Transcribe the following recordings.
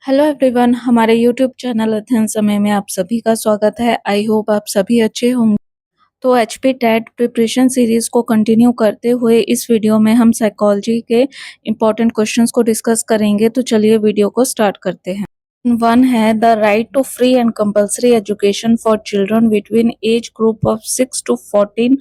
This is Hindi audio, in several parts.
हेलो एवरीवन, हमारे यूट्यूब चैनल अध्ययन समय में आप सभी का स्वागत है। आई होप आप सभी अच्छे होंगे। तो एचपी टेट प्रिपरेशन सीरीज को कंटिन्यू करते हुए इस वीडियो में हम साइकोलॉजी के इम्पोर्टेंट क्वेश्चंस को डिस्कस करेंगे। तो चलिए वीडियो को स्टार्ट करते हैं। वन है the right to free and compulsory education for children between age group of 6 to 14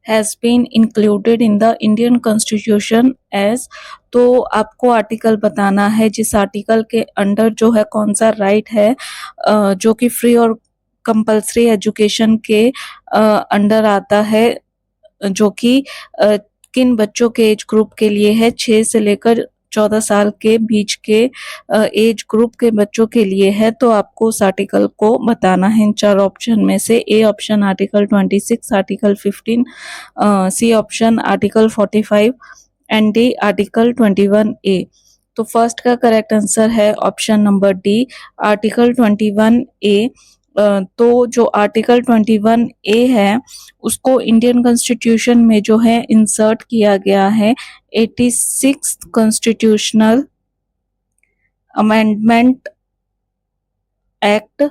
has been included in the Indian constitution as. तो आपको आर्टिकल बताना है जिस आर्टिकल के अंडर जो है कौन सा राइट है जो कि फ्री और कंपल्सरी एजुकेशन के अंडर आता है, जो कि किन बच्चों के एज ग्रुप के लिए है, 6 से लेकर 14 साल के बीच के एज ग्रुप के बच्चों के लिए है। तो आपको उस आर्टिकल को बताना है इन 4 ऑप्शन में से। A option article 26, article 15, C option article 45 and D article 21A। तो फर्स्ट का करेक्ट आंसर है option number D, article 21A। तो जो आर्टिकल 21A है उसको इंडियन कॉन्स्टिट्यूशन में जो है इंसर्ट किया गया है 86 कॉन्स्टिट्यूशनल अमेंडमेंट एक्ट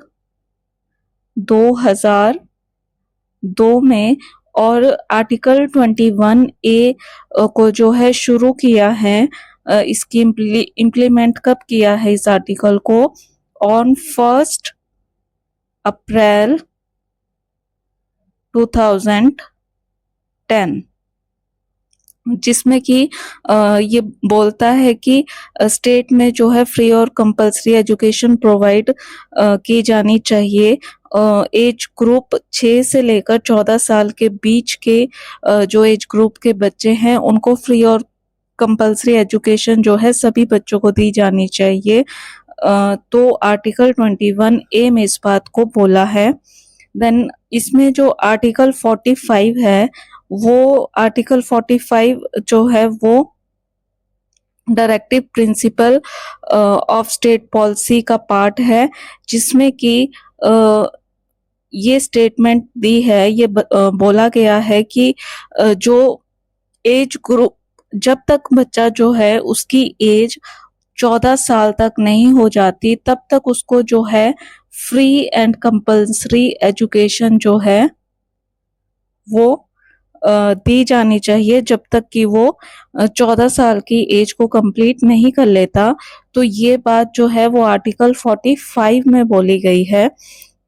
2002 में। और आर्टिकल 21A को जो है शुरू किया है, इसकी इम्प्लीमेंट कब किया है इस आर्टिकल को, ऑन 1 अप्रैल 2010, जिसमें कि ये बोलता है कि स्टेट में जो है फ्री और कंपल्सरी एजुकेशन प्रोवाइड की जानी चाहिए। एज ग्रुप 6 से लेकर 14 साल के बीच के जो एज ग्रुप के बच्चे हैं उनको फ्री और कंपल्सरी एजुकेशन जो है सभी बच्चों को दी जानी चाहिए। तो आर्टिकल 21A में इस बात को बोला है। देन इसमें जो आर्टिकल 45 है, वो आर्टिकल 45 जो है वो directive principle of state policy का पार्ट है, जिसमें कि ये स्टेटमेंट दी है, ये बोला गया है कि जो एज ग्रुप, जब तक बच्चा जो है उसकी एज 14 साल तक नहीं हो जाती तब तक उसको जो है फ्री एंड कंपल्सरी एजुकेशन जो है वो दी जानी चाहिए जब तक कि वो 14 साल की एज को कंप्लीट नहीं कर लेता। तो ये बात जो है वो आर्टिकल 45 में बोली गई है।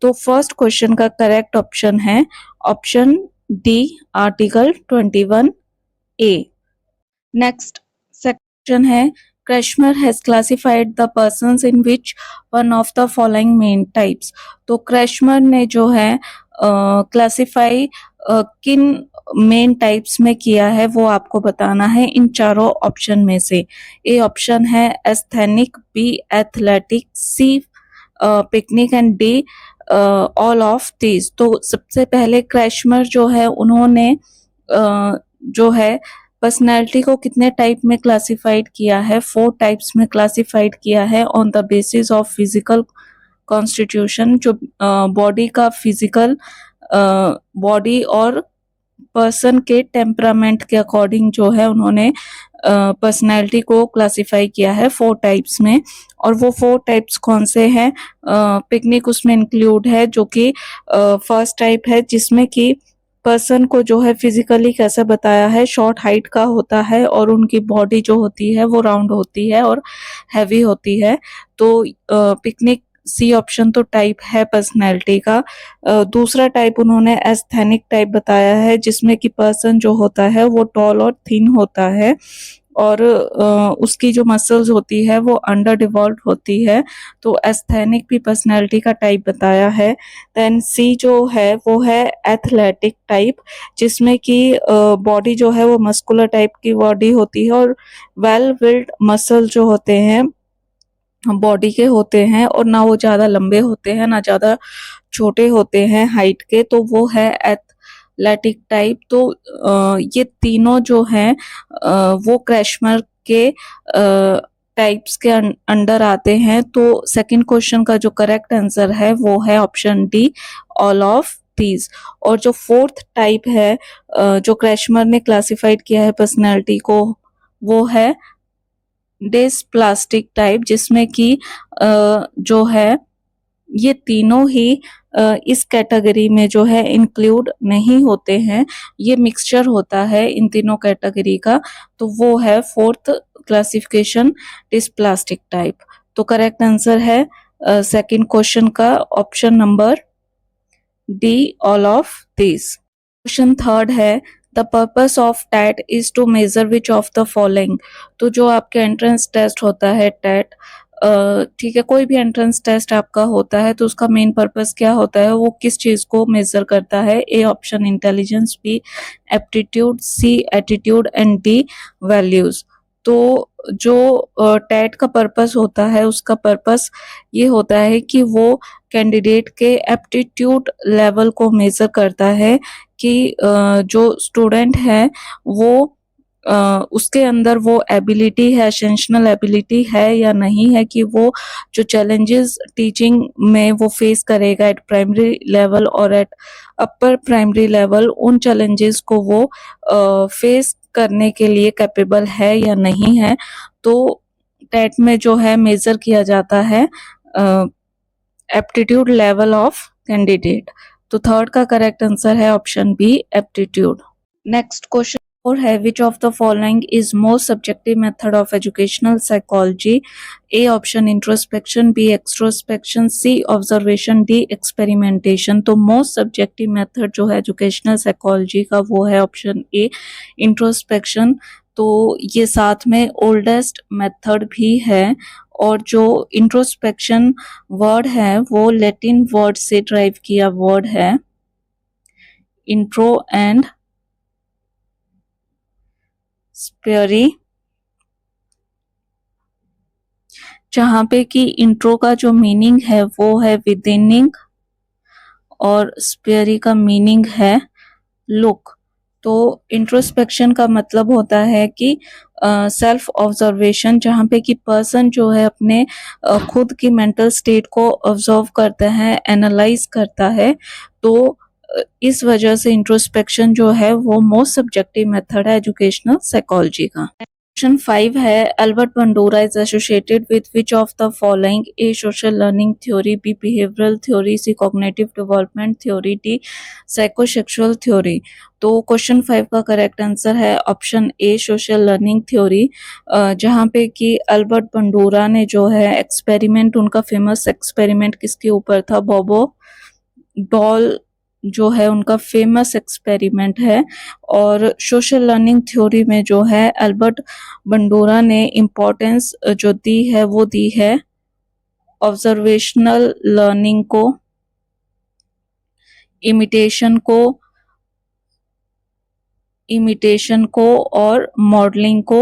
तो फर्स्ट क्वेश्चन का करेक्ट ऑप्शन है option D, article 21A। Next section है Kreshmer has classified the persons in which one of the following main types। तो क्रेशमर ने जो है क्लासिफाई किन मेन टाइप्स में किया है वो आपको बताना है इन चारों ऑप्शन में से। ए ऑप्शन है asthenic, B athletic, C pyknic and D all of these. तो सबसे पहले क्रेशमर जो है उन्होंने जो है पर्सनैलिटी को कितने टाइप में क्लासिफाइड किया है, 4 टाइप्स में क्लासिफाइड किया है on the basis of physical constitution. जो बॉडी का फिजिकल बॉडी और पर्सन के टेम्परामेंट के अकॉर्डिंग जो है उन्होंने पर्सनैलिटी को क्लासिफाई किया है 4 टाइप्स में। और वो 4 टाइप्स कौन से हैं, पिकनिक उसमें इंक्लूड है, जो कि फर्स्ट टाइप है, जिसमें कि पर्सन को जो है फिजिकली कैसे बताया है, शॉर्ट हाइट का होता है और उनकी बॉडी जो होती है वो राउंड होती है और हैवी होती है। तो पिकनिक सी ऑप्शन तो टाइप है पर्सनैलिटी का। दूसरा टाइप उन्होंने एस्थेनिक टाइप बताया है, जिसमें कि पर्सन जो होता है वो टॉल और थिन होता है और उसकी जो मसल्स होती है वो अंडर डेवलप्ड होती है। तो एस्थेनिक भी पर्सनैलिटी का टाइप बताया है। देन सी जो है वो है एथलेटिक टाइप, जिसमें कि बॉडी जो है वो मस्कुलर टाइप की बॉडी होती है और वेल बिल्ड मसल जो होते हैं बॉडी के होते हैं, और ना वो ज़्यादा लंबे होते हैं ना ज़्यादा छोटे होते हैं हाइट के, तो वो है एथलेटिक टाइप। तो ये तीनों जो हैं वो क्रेशमर के टाइप्स के अंडर आते हैं। तो सेकंड क्वेश्चन का जो करेक्ट आंसर है वो है option D, all of these. और जो फोर्थ टाइप है जो क्रेशमर ने क्लासिफाइड किया है पर्सनैलिटी को, वो है डिस्प्लास्टिक टाइप, जिसमें कि जो है ये तीनों ही इस कैटेगरी में जो है इंक्लूड नहीं होते हैं, ये मिक्सचर होता है इन तीनों कैटेगरी का, तो वो है फोर्थ क्लासिफिकेशन डिस्प्लास्टिक टाइप। तो करेक्ट आंसर है सेकंड क्वेश्चन का option number D, all of this. Question third है the purpose of TAT is to measure which of the following. तो जो आपके एंट्रेंस टेस्ट होता है टैट, ठीक है, कोई भी एंट्रेंस टेस्ट आपका होता है तो उसका मेन पर्पस क्या होता है, वो किस चीज को मेजर करता है? A option intelligence, B aptitude, C attitude and D values. तो जो टैट का पर्पस होता है उसका पर्पस ये होता है कि वो कैंडिडेट के एप्टीट्यूड लेवल को मेजर करता है कि जो स्टूडेंट है वो उसके अंदर वो एबिलिटी है, एसेंशियल एबिलिटी है या नहीं है, कि वो जो चैलेंजेस टीचिंग में वो फेस करेगा एट प्राइमरी लेवल और एट अपर प्राइमरी लेवल, उन चैलेंजेस को वो फेस करने के लिए कैपेबल है या नहीं है। तो टेट में जो है मेजर किया जाता है एप्टीट्यूड लेवल ऑफ कैंडिडेट। तो थर्ड का करेक्ट आंसर है option B, aptitude. Next question और है which of the following is most subjective method of educational psychology? A option introspection, B extrospection, C observation, D experimentation. तो मोस्ट सब्जेक्टिव मेथड जो है एजुकेशनल साइकोलॉजी का वो है ऑप्शन ए, इंट्रोस्पेक्शन। तो ये साथ में ओल्डेस्ट मेथड भी है, और जो इंट्रोस्पेक्शन वर्ड है वो लैटिन वर्ड से ड्राइव किया वर्ड है, इंट्रो एंड स्पेरी, जहां पे कि इंट्रो का जो मीनिंग है वो है विदिनिंग और स्पेरी का मीनिंग है लुक। तो इंट्रोस्पेक्शन का मतलब होता है कि सेल्फ ऑब्जर्वेशन, जहाँ पे कि पर्सन जो है अपने खुद की मेंटल स्टेट को ऑब्जर्व करता है, एनालाइज करता है। तो इस वजह से इंट्रोस्पेक्शन जो है वो मोस्ट सब्जेक्टिव मेथड है एजुकेशनल साइकोलॉजी का। क्वेश्चन 5 है Albert Bandura is associated with which of the following? A social learning theory, B behavioural theory, C cognitive development theory, D psychosexual theory. तो क्वेश्चन 5 का करेक्ट आंसर है option A, social learning theory, जहाँ पे कि अल्बर्ट बंडोरा ने जो है एक्सपेरिमेंट, उनका फेमस एक्सपेरिमेंट किसके ऊपर था? बॉबो डॉल जो है उनका फेमस एक्सपेरिमेंट है। और सोशल लर्निंग थ्योरी में जो है अल्बर्ट बंडोरा ने इम्पोर्टेंस जो दी है वो दी है ऑब्जर्वेशनल लर्निंग को, इमिटेशन को और मॉडलिंग को।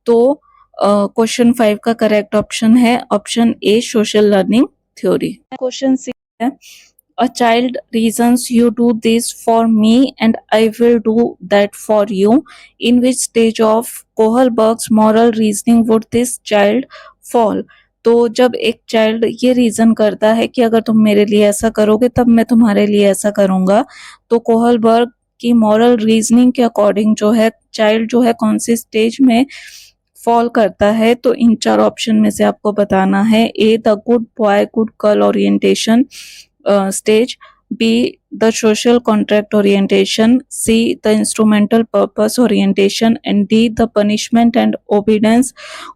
तो क्वेश्चन 5 का करेक्ट ऑप्शन है option A, social learning theory. Question 6 है A child reasons you do this for me and I will do that for you. In which stage of Kohlberg's moral reasoning would this child fall? तो जब एक चाइल्ड ये रीजन करता है कि अगर तुम मेरे लिए ऐसा करोगे तब मैं तुम्हारे लिए ऐसा करूंगा, तो कोहलबर्ग की मॉरल रीजनिंग के अकॉर्डिंग जो है चाइल्ड जो है कौन सी स्टेज में फॉल करता है? तो इन चार ऑप्शन में से आपको बताना है। A the good boy good girl orientation stage, B the social contract orientation, C the instrumental purpose orientation and D the punishment and obedience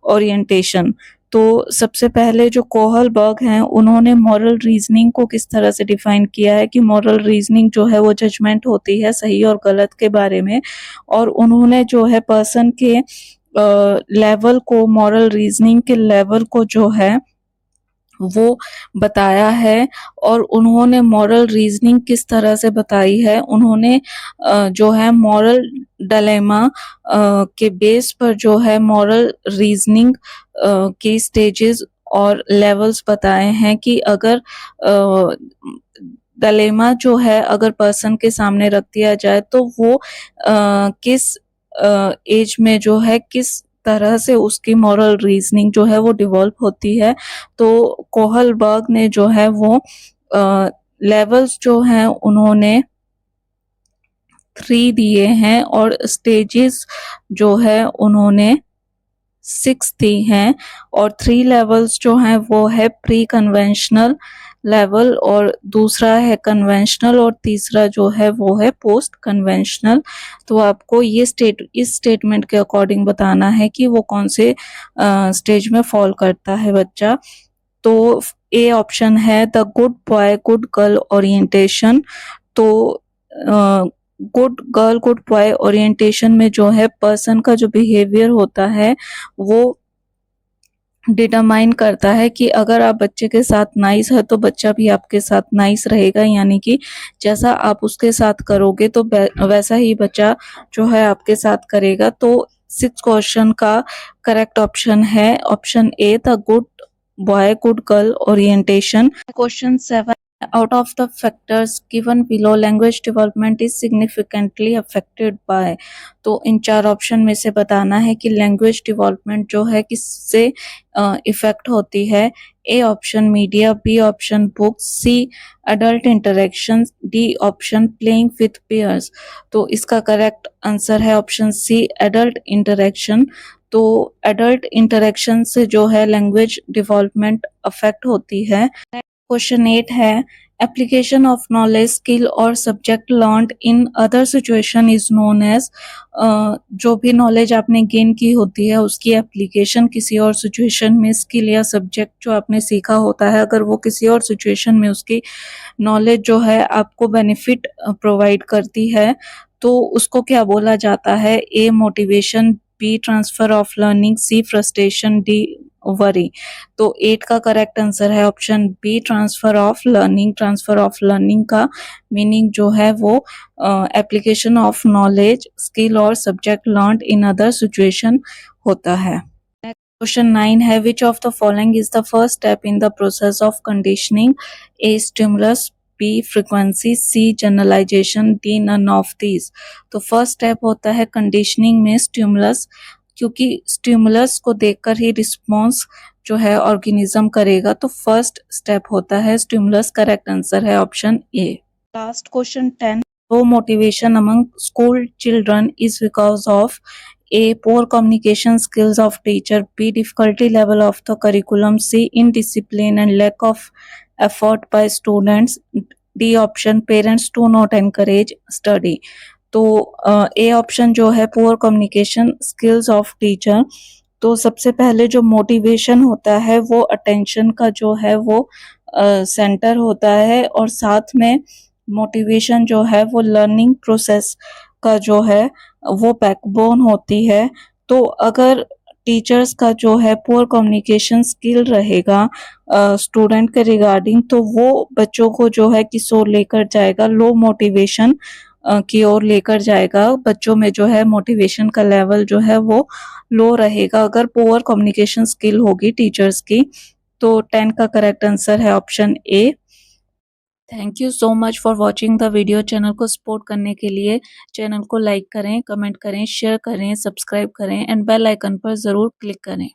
orientation। तो सबसे पहले जो कोहलबर्ग हैं उन्होंने मॉरल रीजनिंग को किस तरह से डिफाइन किया है कि मॉरल रीजनिंग जो है वो जजमेंट होती है सही और गलत के बारे में, और उन्होंने जो है पर्सन के लेवल को, मॉरल रीजनिंग के लेवल को जो है वो बताया है। और उन्होंने मॉरल रीजनिंग किस तरह से बताई है? उन्होंने जो है मॉरल डायलेमा के बेस पर जो है मॉरल रीजनिंग के स्टेजेस और लेवल्स बताए हैं कि अगर डायलेमा जो है अगर पर्सन के सामने रख दिया जाए तो वो किस एज में जो है किस तरह से उसकी मॉरल रीजनिंग जो है वो डिवेल्प होती है। तो कोहलबर्ग ने जो है वो लेवल्स जो हैं उन्होंने 3 दिए हैं और स्टेजेस जो है उन्होंने 6 दी हैं और 3 लेवल्स जो हैं वो है प्री कन्वेंशनल लेवल और दूसरा है कन्वेंशनल और तीसरा जो है वो है पोस्ट कन्वेंशनल। तो आपको ये इस स्टेटमेंट के अकॉर्डिंग बताना है कि वो कौन से स्टेज में फॉल करता है बच्चा। तो ए ऑप्शन है the good boy good girl orientation. तो good girl good boy orientation में जो है पर्सन का जो बिहेवियर होता है वो डिटरमाइन करता है कि अगर आप बच्चे के साथ नाइस है तो बच्चा भी आपके साथ नाइस रहेगा, यानी कि जैसा आप उसके साथ करोगे तो वैसा ही बच्चा जो है आपके साथ करेगा। तो 6 क्वेश्चन का करेक्ट ऑप्शन है option A the good boy good girl orientation. Question 7 out of the factors given below language development is significantly affected by। तो इन 4 ऑप्शन में से बताना है कि लैंग्वेज डेवलपमेंट जो है किससे इफेक्ट होती है। A option media, B option books, C adult interaction, D option playing with peers. तो इसका करेक्ट आंसर है ऑप्शन सी एडल्ट इंटरेक्शन। तो एडल्ट इंटरेक्शन से जो है लैंग्वेज डेवलपमेंट अफेक्ट होती है। क्वेश्चन 8 है एप्लीकेशन ऑफ नॉलेज स्किल और subject learned in other situation is known as. जो भी नॉलेज आपने गेन की होती है उसकी एप्लीकेशन किसी और सिचुएशन में स्किल या सब्जेक्ट जो आपने सीखा होता है अगर वो किसी और सिचुएशन में उसकी नॉलेज जो है आपको बेनिफिट प्रोवाइड करती है तो उसको क्या बोला जाता है। A motivation, B transfer of learning, C frustration, D worry. तो 8 का करेक्ट आंसर है option B transfer of learning. Transfer of learning का मीनिंग जो है वो एप्लीकेशन ऑफ नॉलेज स्किल और subject learned in other situation होता है। क्वेश्चन 9 है which of the following is the first step in the process of conditioning. A stimulus, B frequency, C generalisation, D none of these. तो फर्स्ट स्टेप होता है कंडीशनिंग में स्टिमुलस, क्योंकि स्टिमुलस को देखकर ही रिस्पॉन्स जो है ऑर्गेनिज्म करेगा। तो फर्स्ट स्टेप होता है स्टिमुलस। करेक्ट आंसर है option A. Last question 10 low motivation among school children is because of A. Poor communication skills of teacher, B. Difficulty level of the curriculum, C. Indiscipline and lack of effort by students, D. Option parents do not encourage study। तो ए ऑप्शन जो है poor communication skills of teacher. तो सबसे पहले जो मोटिवेशन होता है वो अटेंशन का जो है वो सेंटर होता है और साथ में मोटिवेशन जो है वो लर्निंग प्रोसेस का जो है वो बैकबोन होती है। तो अगर टीचर्स का जो है पुअर कम्युनिकेशन स्किल रहेगा स्टूडेंट के रिगार्डिंग तो वो बच्चों को जो है किस ओर लेकर जाएगा, लो मोटिवेशन की ओर लेकर जाएगा। बच्चों में जो है मोटिवेशन का लेवल जो है वो लो रहेगा अगर पुअर कम्युनिकेशन स्किल होगी टीचर्स की। तो 10 का करेक्ट आंसर है option A. Thank you so much for watching the video. Channel को सपोर्ट करने के लिए चैनल को लाइक करें, कमेंट करें, शेयर करें, सब्सक्राइब करें एंड बेल आइकन पर ज़रूर क्लिक करें।